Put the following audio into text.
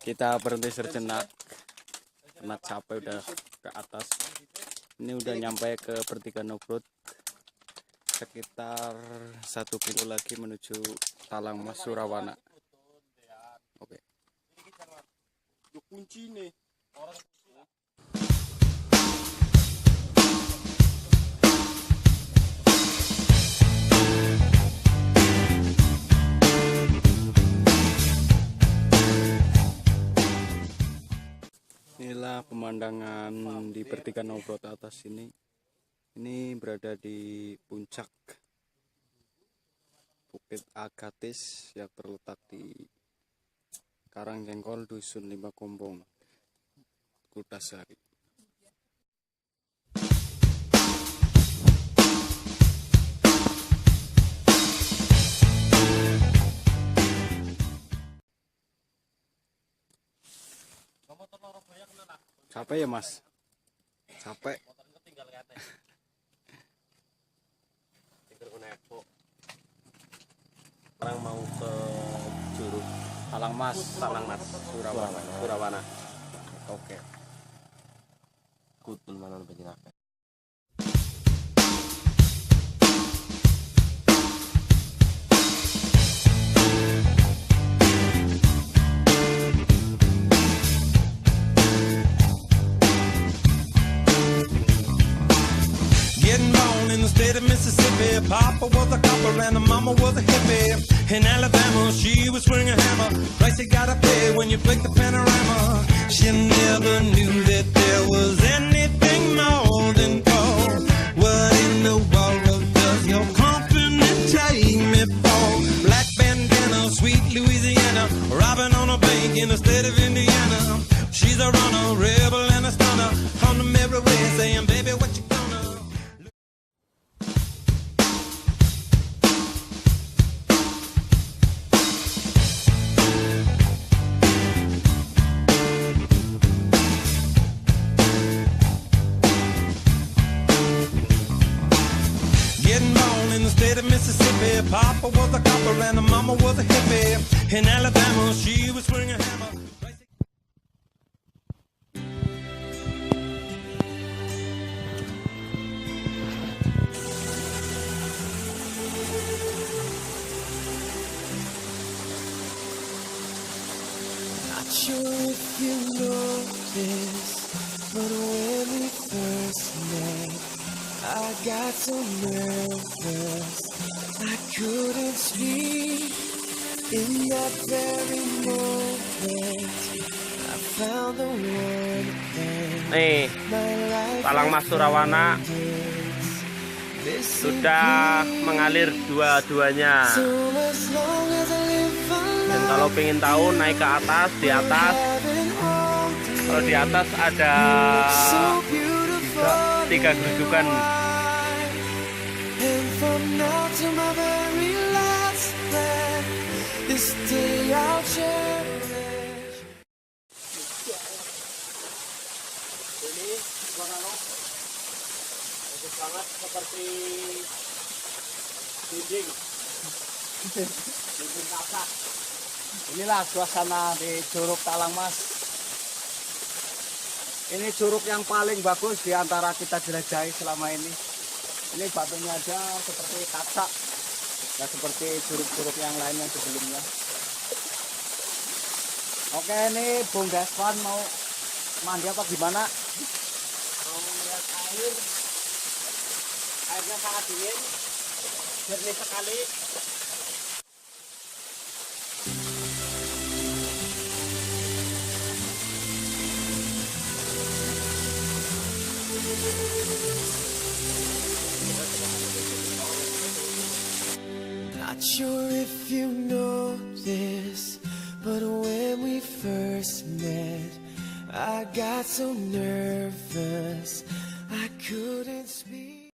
Kita berhenti sejenak karena capek, udah ke atas. Ini udah nyampe ke pertigaan off-road, sekitar 1 kilo lagi menuju Talang Mas Surawana. Oke. Kunci nih. Inilah pemandangan di pertigaan off-road atas ini. Ini berada di puncak Bukit Agatis yang terletak di Karangjengkol, Dusun 5 Kombong, Kutasari. Capek ya Mas? Capek. Sekarang mau ke Curug Talang Mas Surawana. Oke. Kutun mana penjenaka. Getting born in the state of Mississippi. Papa was a copper and the mama was a hippie. In Alabama, she was swinging a hammer. Price you gotta pay when you break the panorama. She never knew that there was anything more than gold. What in the world does your company take me for? Black bandana, sweet Louisiana, robbing on a bank in the state of Indiana. She's a runner, rebel and a stunner. On the mirror way saying, baby, what you gonna? Getting born in the state of Mississippi. Papa was a copper and the mama was a hippie. In Alabama, she was swinging a hammer. Not sure if you know this, but when we first met, I got so nervous I couldn't speak. In that very moment, I found the one thing Nih, my life Talang Mas Surawana this sudah mengalir dua-duanya. so as long as I live my Dan kalau pengen tahu naik ke atas, di atas, kalau di atas ada so beautiful. 3 gerujukan. And from now to my very last breath, this day I'll cherish. Ini suasana bagus banget, seperti dinding kaca. Inilah suasana di Curug Talang Mas. Ini curug yang paling bagus di antara kita jelajahi selama ini. Ini batunya aja seperti kaca, nggak seperti curug-curug yang lain yang sebelumnya. Oke, ini Bung Gaspan mau mandi apa gimana? Mau melihat air, airnya sangat dingin, jernih sekali. Not sure if you know this, but when we first met, I got so nervous I couldn't